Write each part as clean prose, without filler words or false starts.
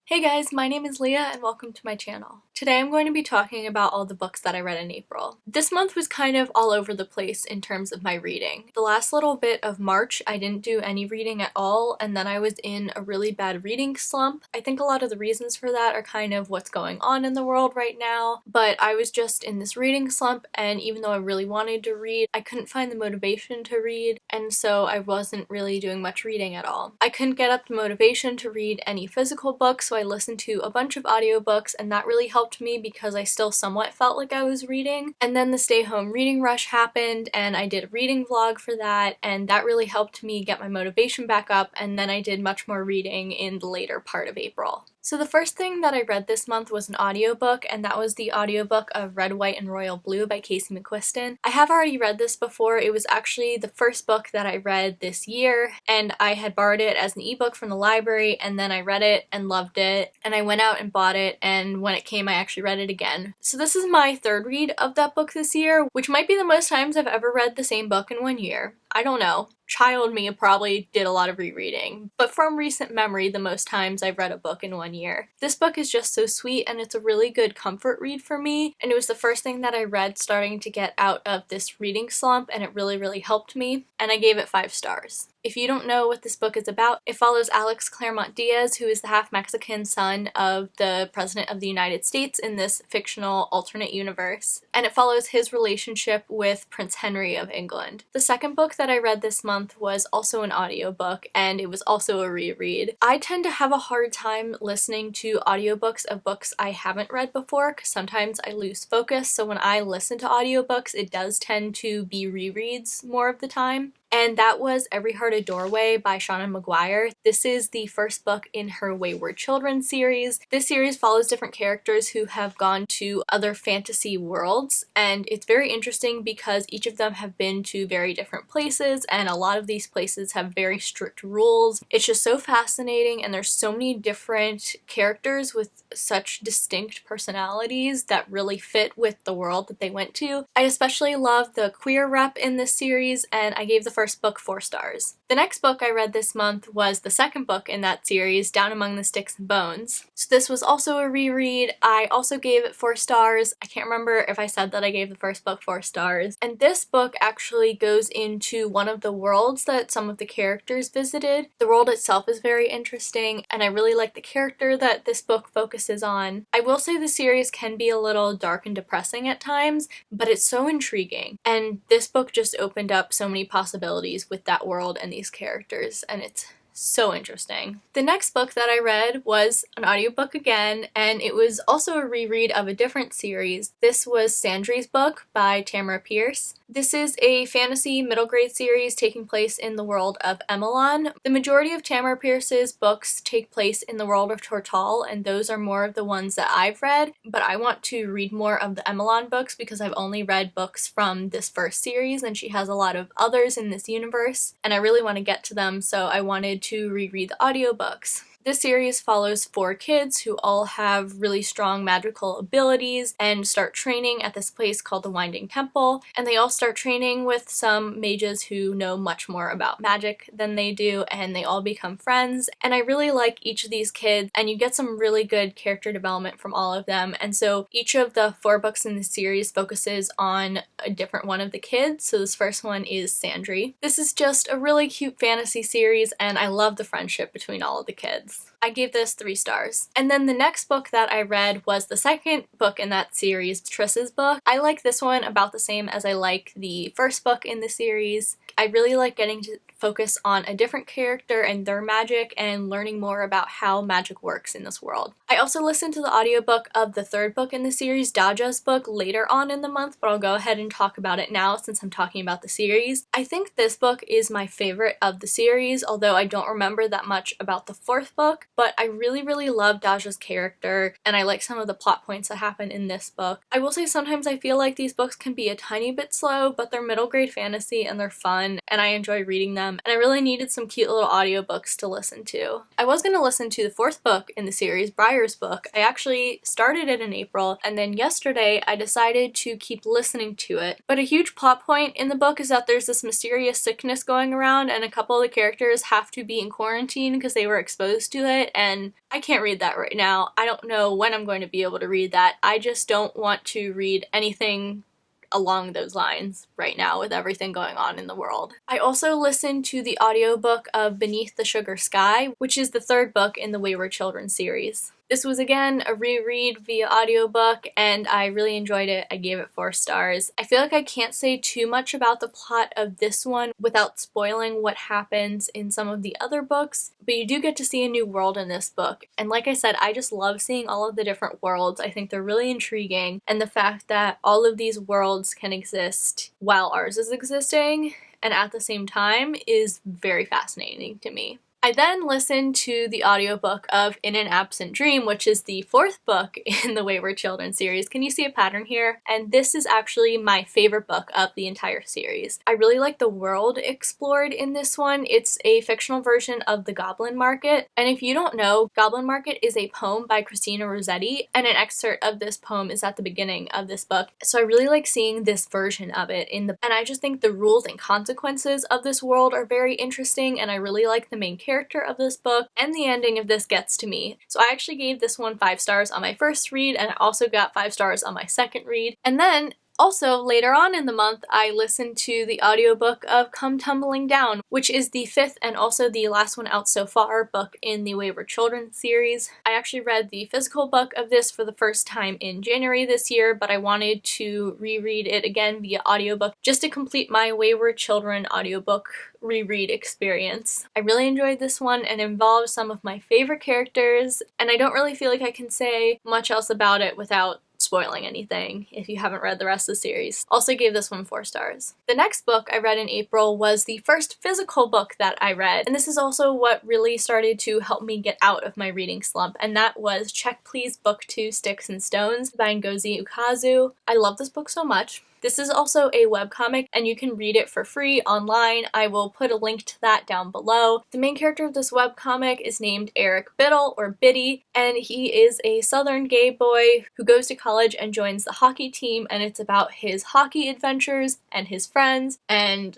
Hey guys, my name is Leah and welcome to my channel. Today I'm going to be talking about all the books that I read in April. This month was kind of all over the place in terms of my reading. The last little bit of March I didn't do any reading at all, and then I was in a really bad reading slump. I think a lot of the reasons for that are kind of what's going on in the world right now, but I was just in this reading slump, and even though I really wanted to read, I couldn't find the motivation to read, and so I wasn't really doing much reading at all. I couldn't get up the motivation to read any physical books, so I listened to a bunch of audiobooks, and that really helped me because I still somewhat felt like I was reading. And then the stay home reading rush happened, and I did a reading vlog for that, and that really helped me get my motivation back up, and then I did much more reading in the later part of April. So the first thing that I read this month was an audiobook, and that was the audiobook of Red, White, and Royal Blue by Casey McQuiston. I have already read this before. It was actually the first book that I read this year, and I had borrowed it as an ebook from the library, and then I read it and loved it, and I went out and bought it, and when it came I actually read it again. So this is my third read of that book this year, which might be the most times I've ever read the same book in 1 year. I don't know. Child me probably did a lot of rereading, but from recent memory, the most times I've read a book in 1 year. This book is just so sweet, and it's a really good comfort read for me, and it was the first thing that I read starting to get out of this reading slump, and it really helped me, and I gave it 5 stars. If you don't know what this book is about, it follows Alex Claremont Diaz, who is the half-Mexican son of the President of the United States in this fictional alternate universe, and it follows his relationship with Prince Henry of England. The second book that I read this month was also an audiobook, and it was also a reread. I tend to have a hard time listening to audiobooks of books I haven't read before because sometimes I lose focus, so when I listen to audiobooks it does tend to be rereads more of the time. And that was Every Heart a Doorway by Shauna Maguire. This is the first book in her Wayward Children series. This series follows different characters who have gone to other fantasy worlds, and it's very interesting because each of them have been to very different places, and a lot of these places have very strict rules. It's just so fascinating, and there's so many different characters with such distinct personalities that really fit with the world that they went to. I especially love the queer rep in this series, and I gave the first book 4 stars. The next book I read this month was the second book in that series, Down Among the Sticks and Bones. So this was also a reread. I also gave it 4 stars. I can't remember if I said that I gave the first book 4 stars. And this book actually goes into one of the worlds that some of the characters visited. The world itself is very interesting, and I really like the character that this book focuses on. I will say the series can be a little dark and depressing at times, but it's so intriguing. And this book just opened up so many possibilities with that world and these characters, and it's so interesting. The next book that I read was an audiobook again, and it was also a reread of a different series. This was Sandry's book by Tamara Pierce. This is a fantasy middle grade series taking place in the world of Emelon. The majority of Tamara Pierce's books take place in the world of Tortall, and those are more of the ones that I've read, but I want to read more of the Emelon books because I've only read books from this first series, and she has a lot of others in this universe, and I really want to get to them, so I wanted to reread the audiobooks. This series follows 4 kids who all have really strong magical abilities and start training at this place called the Winding Temple, and they all start training with some mages who know much more about magic than they do, and they all become friends. And I really like each of these kids, and you get some really good character development from all of them, and so each of the 4 books in the series focuses on a different one of the kids. So this first one is Sandry. This is just a really cute fantasy series, and I love the friendship between all of the kids. I gave this 3 stars. And then the next book that I read was the second book in that series, Triss's book. I like this one about the same as I like the first book in the series. I really like getting to focus on a different character and their magic and learning more about how magic works in this world. I also listened to the audiobook of the third book in the series, Daja's book, later on in the month, but I'll go ahead and talk about it now since I'm talking about the series. I think this book is my favorite of the series, although I don't remember that much about the 4th book, but I really love Daja's character, and I like some of the plot points that happen in this book. I will say sometimes I feel like these books can be a tiny bit slow, but they're middle grade fantasy and they're fun, and I enjoy reading them, and I really needed some cute little audiobooks to listen to. I was going to listen to the 4th book in the series, Briar's book. I actually started it in April, and then yesterday I decided to keep listening to it. But a huge plot point in the book is that there's this mysterious sickness going around, and a couple of the characters have to be in quarantine because they were exposed to it, and I can't read that right now. I don't know when I'm going to be able to read that. I just don't want to read anything along those lines right now with everything going on in the world. I also listened to the audiobook of Beneath the Sugar Sky, which is the 3rd book in the Wayward Children series. This was again a reread via audiobook, and I really enjoyed it. I gave it 4 stars. I feel like I can't say too much about the plot of this one without spoiling what happens in some of the other books, but you do get to see a new world in this book. And like I said, I just love seeing all of the different worlds. I think they're really intriguing, and the fact that all of these worlds can exist while ours is existing and at the same time is very fascinating to me. I then listened to the audiobook of In an Absent Dream, which is the 4th book in the Wayward Children series. Can you see a pattern here? And this is actually my favorite book of the entire series. I really like the world explored in this one. It's a fictional version of The Goblin Market, and if you don't know, Goblin Market is a poem by Christina Rossetti, and an excerpt of this poem is at the beginning of this book. So I really like seeing this version of it and I just think the rules and consequences of this world are very interesting, and I really like the main character of this book, and the ending of this gets to me. So I actually gave this one 5 stars on my first read, and I also got 5 stars on my second read. And then also, later on in the month, I listened to the audiobook of Come Tumbling Down, which is the 5th and also the last one out so far book in the Wayward Children series. I actually read the physical book of this for the first time in January this year, but I wanted to reread it again via audiobook just to complete my Wayward Children audiobook reread experience. I really enjoyed this one, and involves some of my favorite characters, and I don't really feel like I can say much else about it without spoiling anything if you haven't read the rest of the series. Also gave this one 4 stars. The next book I read in April was the first physical book that I read, and this is also what really started to help me get out of my reading slump, and that was Check Please Book 2 Sticks and Stones by Ngozi Ukazu. I love this book so much. This is also a webcomic, and you can read it for free online. I will put a link to that down below. The main character of this webcomic is named Eric Biddle, or Biddy, and he is a southern gay boy who goes to college and joins the hockey team, and it's about his hockey adventures and his friends, and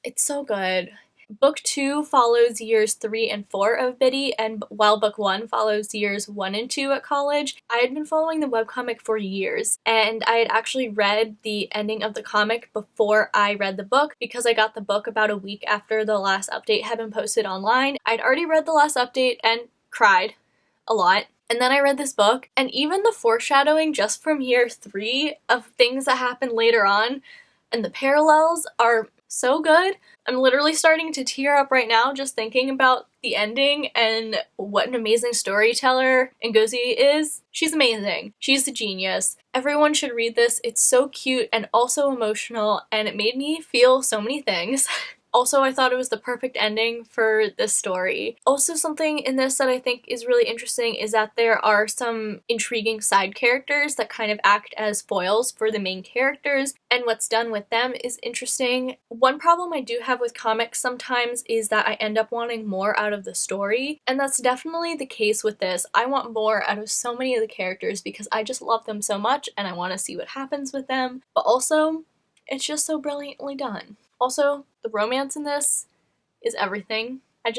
it's so good. Book 2 follows years 3 and 4 of Biddy, and while book 1 follows years 1 and 2 at college. I had been following the webcomic for years, and I had actually read the ending of the comic before I read the book because I got the book about a week after the last update had been posted online. I'd already read the last update and cried a lot. And then I read this book, and even the foreshadowing just from year 3 of things that happen later on and the parallels are so good. I'm literally starting to tear up right now just thinking about the ending and what an amazing storyteller Ngozi is. She's amazing. She's a genius. Everyone should read this. It's so cute and also emotional, and it made me feel so many things. Also, I thought it was the perfect ending for this story. Also, something in this that I think is really interesting is that there are some intriguing side characters that kind of act as foils for the main characters, and what's done with them is interesting. One problem I do have with comics sometimes is that I end up wanting more out of the story, and that's definitely the case with this. I want more out of so many of the characters because I just love them so much and I want to see what happens with them, but also, it's just so brilliantly done. Also, the romance in this is everything. I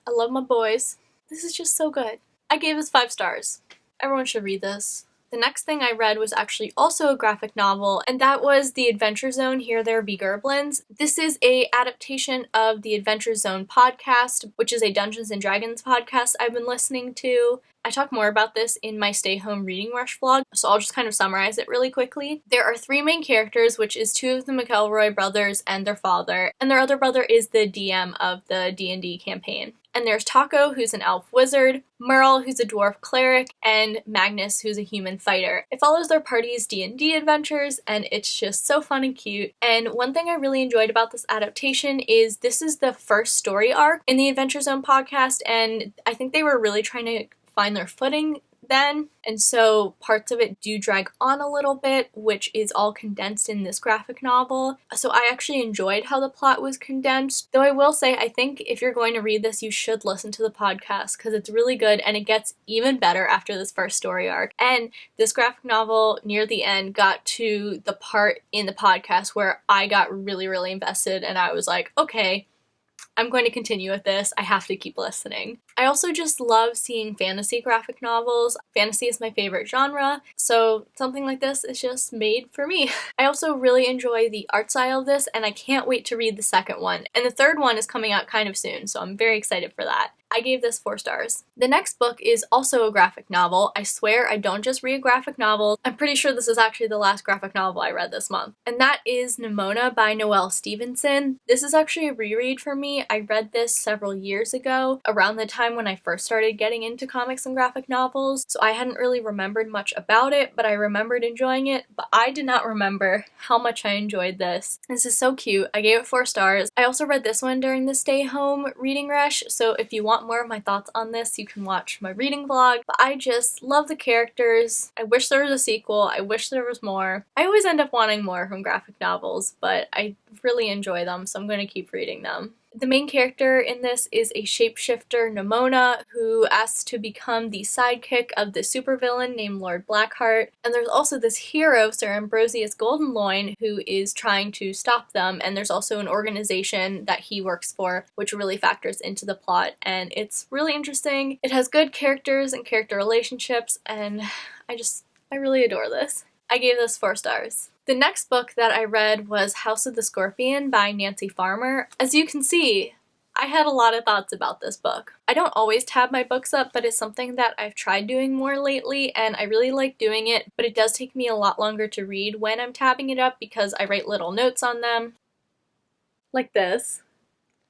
love my boys. This is just so good. I gave this 5 stars. Everyone should read this. The next thing I read was actually also a graphic novel, and that was The Adventure Zone, Here There Be Gerblins. This is a adaptation of the Adventure Zone podcast, which is a Dungeons & Dragons podcast I've been listening to. I talk more about this in my Stay Home Reading Rush vlog, so I'll just kind of summarize it really quickly. There are 3 main characters, which is 2 of the McElroy brothers and their father, and their other brother is the DM of the D&D campaign. And there's Taco, who's an elf wizard, Merle, who's a dwarf cleric, and Magnus, who's a human fighter. It follows their party's D&D adventures, and it's just so fun and cute. And one thing I really enjoyed about this adaptation is this is the first story arc in the Adventure Zone podcast, and I think they were really trying to find their footing then, and so parts of it do drag on a little bit, which is all condensed in this graphic novel. So I actually enjoyed how the plot was condensed, though I will say I think if you're going to read this, you should listen to the podcast because it's really good and it gets even better after this first story arc. And this graphic novel near the end got to the part in the podcast where I got really, really invested and I was like, okay, I'm going to continue with this. I have to keep listening. I also just love seeing fantasy graphic novels. Fantasy is my favorite genre, so something like this is just made for me. I also really enjoy the art style of this, and I can't wait to read the second one. And the third one is coming out kind of soon, so I'm very excited for that. I gave this 4 stars. The next book is also a graphic novel. I swear I don't just read graphic novels. I'm pretty sure this is actually the last graphic novel I read this month. And that is Nimona by Noelle Stevenson. This is actually a reread for me. I read this several years ago, around the time when I first started getting into comics and graphic novels. So I hadn't really remembered much about it, but I remembered enjoying it. But I did not remember how much I enjoyed this. This is so cute. I gave it 4 stars. I also read this one during the stay home reading rush. So if you want more of my thoughts on this, you can watch my reading vlog. But I just love the characters. I wish there was a sequel. I wish there was more. I always end up wanting more from graphic novels, but I really enjoy them, so I'm going to keep reading them. The main character in this is a shapeshifter, Nimona, who asks to become the sidekick of the supervillain named Lord Blackheart. And there's also this hero, Sir Ambrosius Goldenloin, who is trying to stop them. And there's also an organization that he works for, which really factors into the plot. And it's really interesting. It has good characters and character relationships, and I really adore this. I gave this 4 stars. The next book that I read was House of the Scorpion by Nancy Farmer. As you can see, I had a lot of thoughts about this book. I don't always tab my books up, but it's something that I've tried doing more lately, and I really like doing it, but it does take me a lot longer to read when I'm tabbing it up because I write little notes on them, like this.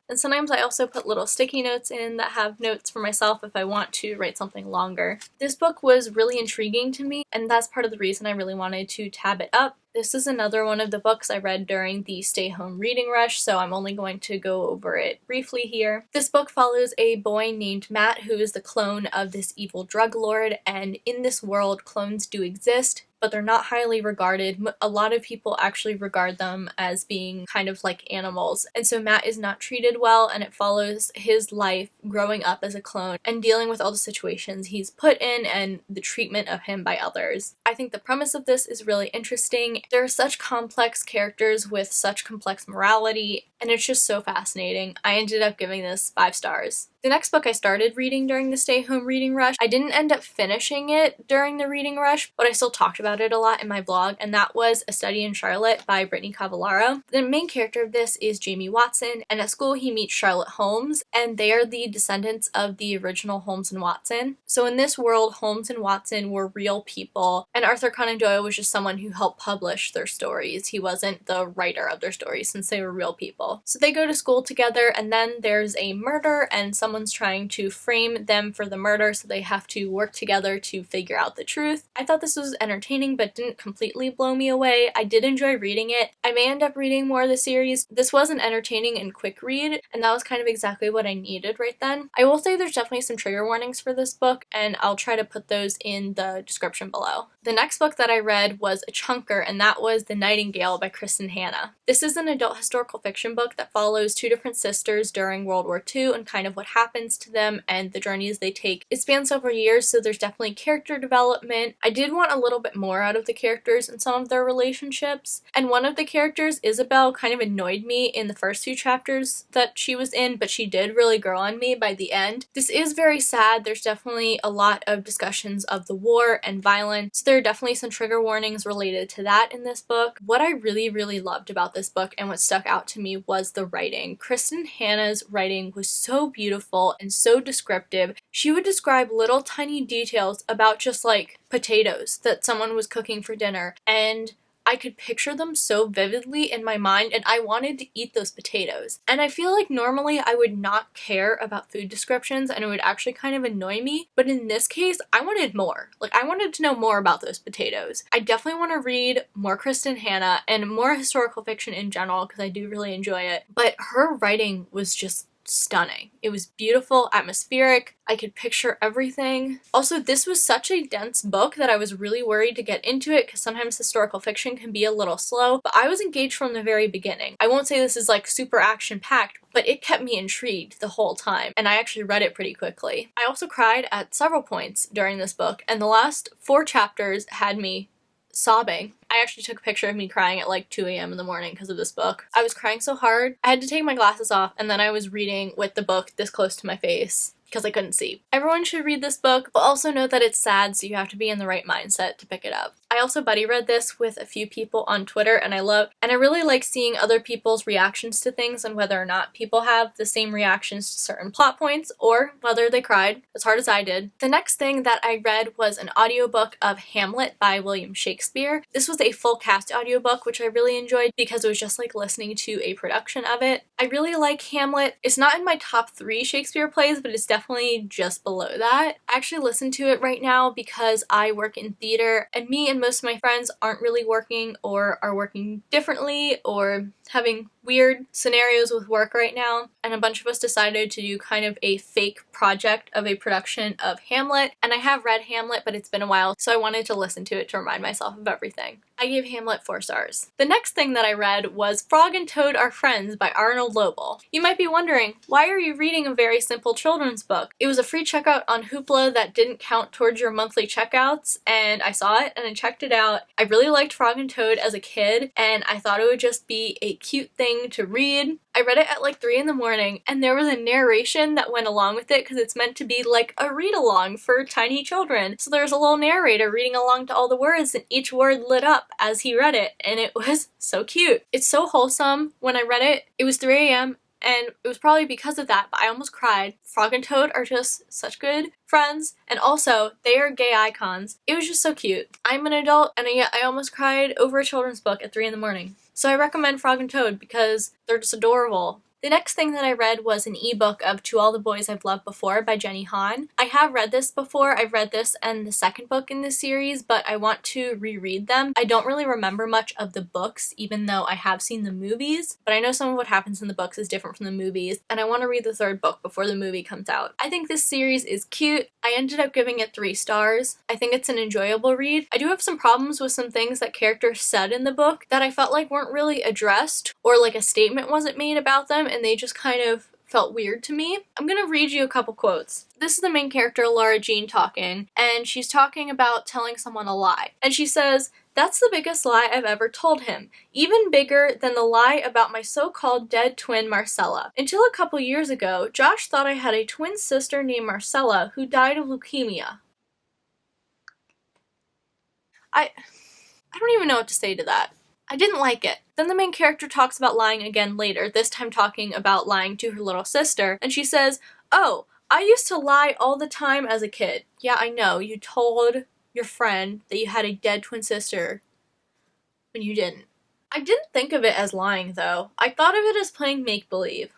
And sometimes I also put little sticky notes in that have notes for myself if I want to write something longer. This book was really intriguing to me, and that's part of the reason I really wanted to tab it up. This is another one of the books I read during the stay-home reading rush, so I'm only going to go over it briefly here. This book follows a boy named Matt who is the clone of this evil drug lord, and in this world, clones do exist, but they're not highly regarded. A lot of people actually regard them as being kind of like animals, and so Matt is not treated well, and it follows his life growing up as a clone and dealing with all the situations he's put in and the treatment of him by others. I think the premise of this is really interesting. There are such complex characters with such complex morality, and it's just so fascinating. I ended up giving this 5 stars. The next book I started reading during the stay-home reading rush, I didn't end up finishing it during the reading rush, but I still talked about it a lot in my blog, and that was A Study in Charlotte by Brittany Cavallaro. The main character of this is Jamie Watson, and at school he meets Charlotte Holmes, and they are the descendants of the original Holmes and Watson. So in this world, Holmes and Watson were real people, and Arthur Conan Doyle was just someone who helped publish their stories. He wasn't the writer of their stories since they were real people. So they go to school together, and then there's a murder, and someone's trying to frame them for the murder, so they have to work together to figure out the truth. I thought this was entertaining, but didn't completely blow me away. I did enjoy reading it. I may end up reading more of the series. This was an entertaining and quick read, and that was kind of exactly what I needed right then. I will say there's definitely some trigger warnings for this book, and I'll try to put those in the description below. The next book that I read was a chunker, and that was The Nightingale by Kristen Hanna. This is an adult historical fiction book that follows 2 different sisters during World War II and kind of what happens to them and the journeys they take. It spans several years, so there's definitely character development. I did want a little bit more out of the characters and some of their relationships, and one of the characters, Isabel, kind of annoyed me in the first 2 chapters that she was in, but she did really grow on me by the end. This is very sad. There's definitely a lot of discussions of the war and violence. So there are definitely some trigger warnings related to that in this book. What I really loved about this book and what stuck out to me was the writing. Kristen Hanna's writing was so beautiful and so descriptive. She would describe little tiny details about just like potatoes that someone was cooking for dinner, and I could picture them so vividly in my mind, and I wanted to eat those potatoes. And I feel like normally I would not care about food descriptions and it would actually kind of annoy me, but in this case I wanted more. Like, I wanted to know more about those potatoes. I definitely want to read more Kristen Hanna and more historical fiction in general because I do really enjoy it, but her writing was just stunning. It was beautiful, atmospheric. I could picture everything. Also, this was such a dense book that I was really worried to get into it because sometimes historical fiction can be a little slow, but I was engaged from the very beginning. I won't say this is like super action-packed, but it kept me intrigued the whole time, and I actually read it pretty quickly. I also cried at several points during this book, and the last 4 chapters had me sobbing. I actually took a picture of me crying at like 2 a.m. in the morning because of this book. I was crying so hard, I had to take my glasses off, and then I was reading with the book this close to my face because I couldn't see. Everyone should read this book, but also know that it's sad, so you have to be in the right mindset to pick it up. I also buddy read this with a few people on Twitter, and I really like seeing other people's reactions to things and whether or not people have the same reactions to certain plot points or whether they cried as hard as I did. The next thing that I read was an audiobook of Hamlet by William Shakespeare. This was a full cast audiobook, which I really enjoyed because it was just like listening to a production of it. I really like Hamlet. It's not in my top 3 Shakespeare plays, but it's definitely just below that. I actually listen to it right now because I work in theater, and me and most of my friends aren't really working or are working differently or having weird scenarios with work right now, and a bunch of us decided to do kind of a fake project of a production of Hamlet, and I have read Hamlet, but it's been a while, so I wanted to listen to it to remind myself of everything. I gave Hamlet 4 stars. The next thing that I read was Frog and Toad Are Friends by Arnold Lobel. You might be wondering, why are you reading a very simple children's book? It was a free checkout on Hoopla that didn't count towards your monthly checkouts, and I saw it and I checked it out. I really liked Frog and Toad as a kid, and I thought it would just be a cute thing to read. I read it at like 3 in the morning, and there was a narration that went along with it because it's meant to be like a read-along for tiny children. So there's a little narrator reading along to all the words, and each word lit up as he read it, and it was so cute. It's so wholesome. When I read it, it was 3 a.m. and it was probably because of that, but I almost cried. Frog and Toad are just such good friends, and also they are gay icons. It was just so cute. I'm an adult, and yet I almost cried over a children's book at 3 in the morning. So I recommend Frog and Toad because they're just adorable. The next thing that I read was an ebook of To All the Boys I've Loved Before by Jenny Han. I have read this before. I've read this and the second book in this series, but I want to reread them. I don't really remember much of the books, even though I have seen the movies, but I know some of what happens in the books is different from the movies, and I want to read the 3rd book before the movie comes out. I think this series is cute. I ended up giving it 3 stars. I think it's an enjoyable read. I do have some problems with some things that characters said in the book that I felt like weren't really addressed, or like a statement wasn't made about them, and they just kind of felt weird to me. I'm gonna read you a couple quotes. This is the main character, Laura Jean, talking, and she's talking about telling someone a lie. And she says, "That's the biggest lie I've ever told him. Even bigger than the lie about my so-called dead twin Marcella. Until a couple years ago, Josh thought I had a twin sister named Marcella who died of leukemia." I don't even know what to say to that. I didn't like it. Then the main character talks about lying again later, this time talking about lying to her little sister, and she says, "Oh, I used to lie all the time as a kid." Yeah, I know, you told your friend that you had a dead twin sister when you didn't. I didn't think of it as lying, though. I thought of it as playing make-believe.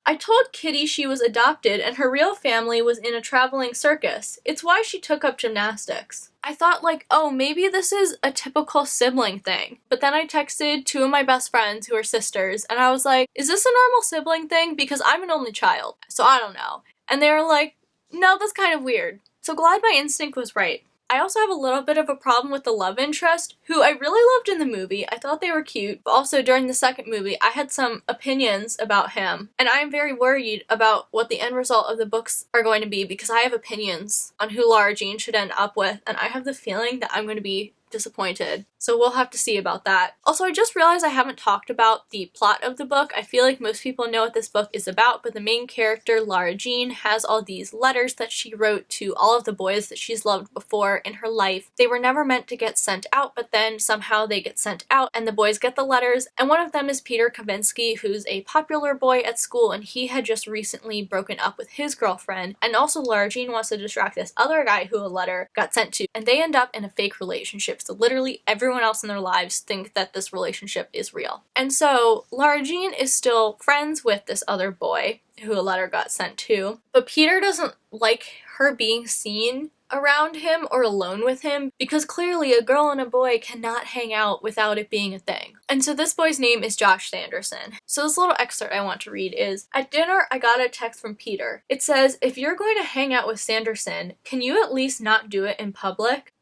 I told Kitty she was adopted and her real family was in a traveling circus. It's why she took up gymnastics. I thought like, oh, maybe this is a typical sibling thing. But then I texted 2 of my best friends who are sisters, and I was like, is this a normal sibling thing? Because I'm an only child, so I don't know. And they were like, no, that's kind of weird. So glad my instinct was right. I also have a little bit of a problem with the love interest, who I really loved in the movie. I thought they were cute, but also during the second movie, I had some opinions about him, and I am very worried about what the end result of the books are going to be because I have opinions on who Laura Jean should end up with, and I have the feeling that I'm going to be disappointed. So we'll have to see about that. Also, I just realized I haven't talked about the plot of the book. I feel like most people know what this book is about, but the main character, Laura Jean, has all these letters that she wrote to all of the boys that she's loved before in her life. They were never meant to get sent out, but then somehow they get sent out and the boys get the letters, and one of them is Peter Kavinsky, who's a popular boy at school, and he had just recently broken up with his girlfriend, and also Laura Jean wants to distract this other guy who a letter got sent to, and they end up in a fake relationship. So literally everyone else in their lives think that this relationship is real. And so Laura Jean is still friends with this other boy who a letter got sent to, but Peter doesn't like her being seen around him or alone with him, because clearly a girl and a boy cannot hang out without it being a thing. And so this boy's name is Josh Sanderson. So this little excerpt I want to read is, "At dinner, I got a text from Peter. It says, if you're going to hang out with Sanderson, can you at least not do it in public?"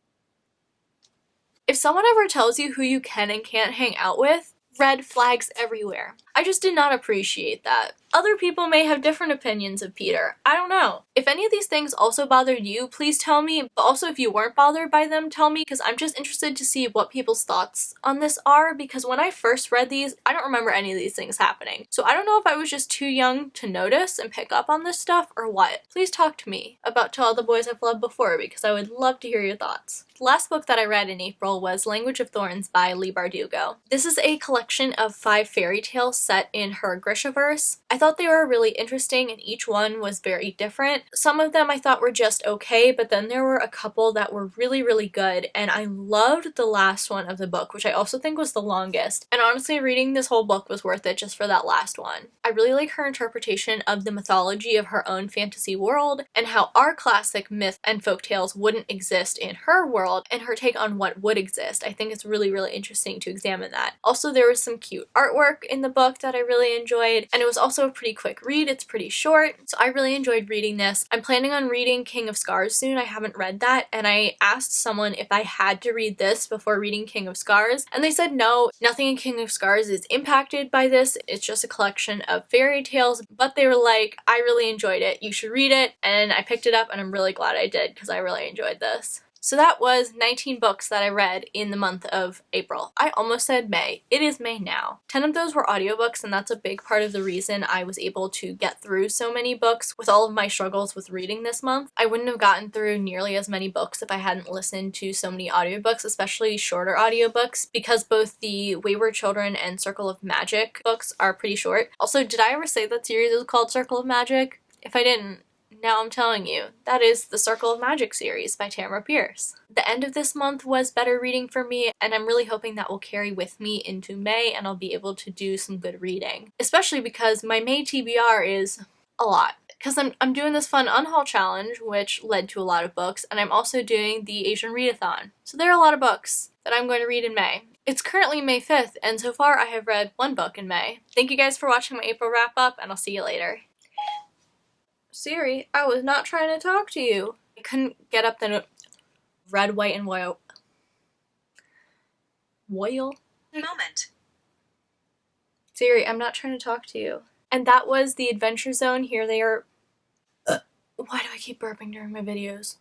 If someone ever tells you who you can and can't hang out with, red flags everywhere. I just did not appreciate that. Other people may have different opinions of Peter. I don't know. If any of these things also bothered you, please tell me. But also if you weren't bothered by them, tell me, because I'm just interested to see what people's thoughts on this are, because when I first read these, I don't remember any of these things happening. So I don't know if I was just too young to notice and pick up on this stuff or what. Please talk to me about To All the Boys I've Loved Before, because I would love to hear your thoughts. The last book that I read in April was Language of Thorns by Leigh Bardugo. This is a collection of 5 fairy tales set in her Grishaverse. I thought they were really interesting and each one was very different. Some of them I thought were just okay, but then there were a couple that were really, really good, and I loved the last one of the book, which I also think was the longest. And honestly, reading this whole book was worth it just for that last one. I really like her interpretation of the mythology of her own fantasy world and how our classic myth and folktales wouldn't exist in her world, and her take on what would exist. I think it's really, really interesting to examine that. Also, there was some cute artwork in the book that I really enjoyed, and it was also a pretty quick read. It's pretty short, so I really enjoyed reading this. I'm planning on reading King of Scars soon. I haven't read that, and I asked someone if I had to read this before reading King of Scars, and they said no, nothing in King of Scars is impacted by this. It's just a collection of fairy tales, but they were like, I really enjoyed it. You should read it, and I picked it up, and I'm really glad I did because I really enjoyed this. So that was 19 books that I read in the month of April. I almost said May. It is May now. 10 of those were audiobooks, and that's a big part of the reason I was able to get through so many books with all of my struggles with reading this month. I wouldn't have gotten through nearly as many books if I hadn't listened to so many audiobooks, especially shorter audiobooks, because both the Wayward Children and Circle of Magic books are pretty short. Also, did I ever say that series is called Circle of Magic? If I didn't, now I'm telling you, that is the Circle of Magic series by Tamara Pierce. The end of this month was better reading for me, and I'm really hoping that will carry with me into May and I'll be able to do some good reading. Especially because my May TBR is a lot. Because I'm doing this fun unhaul challenge, which led to a lot of books, and I'm also doing the Asian Readathon. So there are a lot of books that I'm going to read in May. It's currently May 5th, and so far I have read 1 book in May. Thank you guys for watching my April wrap up, and I'll see you later. Siri, I was not trying to talk to you. I couldn't get up the red, white, and white. Whale? Moment. Siri, I'm not trying to talk to you. And that was the Adventure Zone. Here they are. Why do I keep burping during my videos?